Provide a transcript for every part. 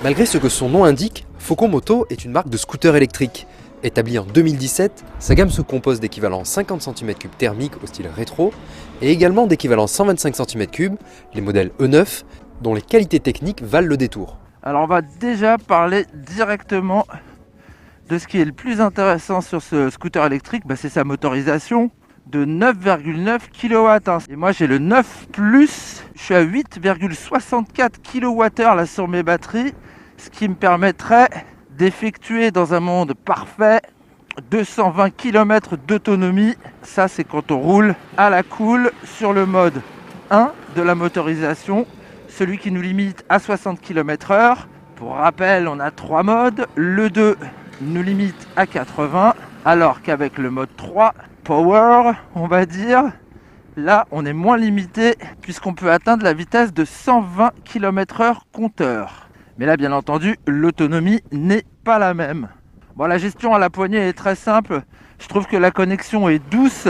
Malgré ce que son nom indique, Faucon Moto est une marque de scooter électrique. Établie en 2017, sa gamme se compose d'équivalents 50 cm3 thermiques au style rétro et également d'équivalents 125 cm3, les modèles E9, dont les qualités techniques valent le détour. Alors on va déjà parler directement de ce qui est le plus intéressant sur ce scooter électrique, c'est sa motorisation de 9,9 kW. Et moi j'ai le 9 +, je suis à 8,64 kWh là sur mes batteries, ce qui me permettrait d'effectuer dans un monde parfait 220 km d'autonomie. Ça c'est quand on roule à la cool sur le mode 1 de la motorisation, celui qui nous limite à 60 km/h. Pour rappel, on a 3 modes. Le 2 nous limite à 80, alors qu'avec le mode 3 Power, on va dire, là on est moins limité puisqu'on peut atteindre la vitesse de 120 km/h compteur. Mais là, bien entendu, l'autonomie n'est pas la même. Bon, la gestion à la poignée est très simple. Je trouve que la connexion est douce.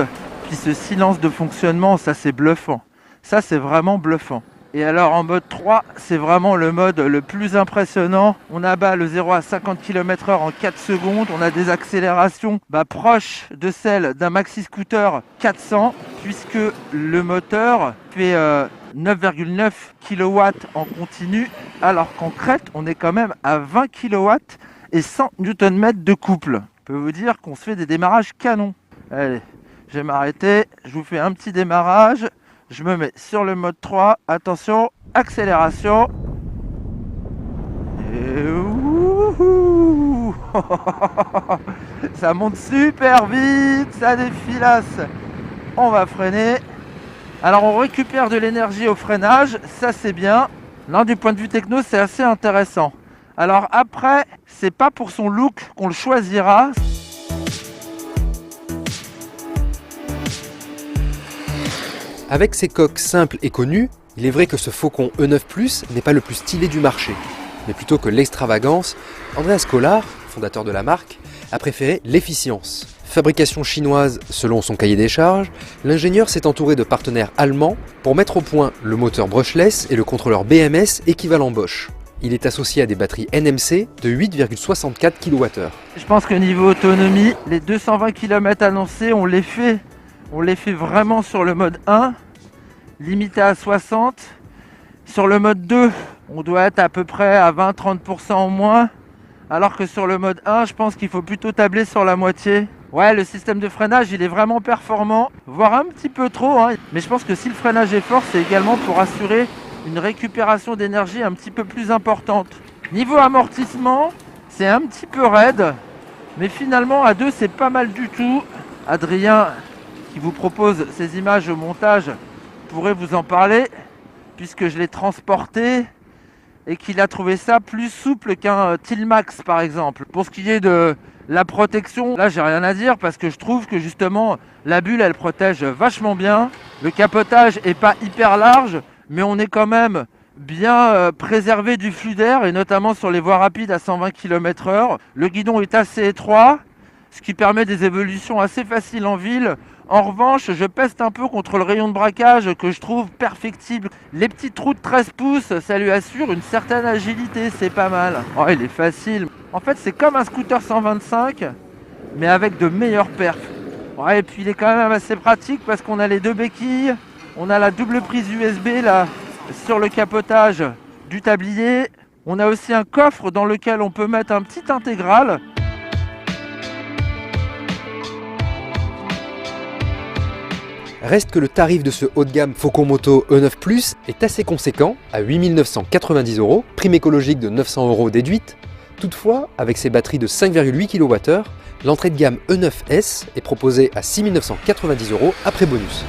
Puis ce silence de fonctionnement, ça c'est bluffant. Ça c'est vraiment bluffant. Et alors en mode 3, c'est vraiment le mode le plus impressionnant. On abat le 0 à 50 km/h en 4 secondes. On a des accélérations proches de celles d'un maxi scooter 400, puisque le moteur fait 9,9 kW en continu, alors qu'en crête, on est quand même à 20 kW et 100 Nm de couple. Je peux vous dire qu'on se fait des démarrages canons. Allez, je vais m'arrêter, je vous fais un petit démarrage. Je me mets sur le mode 3, attention, accélération. Et ouhou ça monte super vite, ça défilasse. On va freiner. Alors on récupère de l'énergie au freinage, ça c'est bien. Là, du point de vue techno, c'est assez intéressant. Alors après, c'est pas pour son look qu'on le choisira. Avec ses coques simples et connues, il est vrai que ce Faucon E9 n'est pas le plus stylé du marché. Mais plutôt que l'extravagance, Andreas Kohler, fondateur de la marque, a préféré l'efficience. Fabrication chinoise selon son cahier des charges, l'ingénieur s'est entouré de partenaires allemands pour mettre au point le moteur brushless et le contrôleur BMS équivalent Bosch. Il est associé à des batteries NMC de 8,64 kWh. Je pense que niveau autonomie, les 220 km annoncés, on les fait vraiment sur le mode 1, limité à 60. Sur le mode 2, on doit être à peu près à 20-30% en moins, alors que sur le mode 1, je pense qu'il faut plutôt tabler sur la moitié. Ouais, le système de freinage, il est vraiment performant, voire un petit peu trop, mais je pense que si le freinage est fort, c'est également pour assurer une récupération d'énergie un petit peu plus importante. Niveau amortissement, c'est un petit peu raide, mais finalement à 2, c'est pas mal du tout. Adrien, qui vous propose ces images au montage, pourrait vous en parler, puisque je l'ai transporté et qu'il a trouvé ça plus souple qu'un Tilmax par exemple. Pour ce qui est de la protection, là j'ai rien à dire parce que je trouve que justement la bulle elle protège vachement bien. Le capotage est pas hyper large, mais on est quand même bien préservé du flux d'air, et notamment sur les voies rapides à 120 km/h. Le guidon est assez étroit, ce qui permet des évolutions assez faciles en ville. En revanche, je peste un peu contre le rayon de braquage que je trouve perfectible. Les petits trous de 13 pouces, ça lui assure une certaine agilité, c'est pas mal. Oh, il est facile. En fait, c'est comme un scooter 125, mais avec de meilleures perfs. Ouais, et puis il est quand même assez pratique parce qu'on a les deux béquilles, on a la double prise USB là sur le capotage du tablier. On a aussi un coffre dans lequel on peut mettre un petit intégral. Reste que le tarif de ce haut de gamme Faucon Moto E9 est assez conséquent, à 8 990 €, prime écologique de 900 € déduite. Toutefois, avec ses batteries de 5,8 kWh, l'entrée de gamme E9S est proposée à 6 990 € après bonus.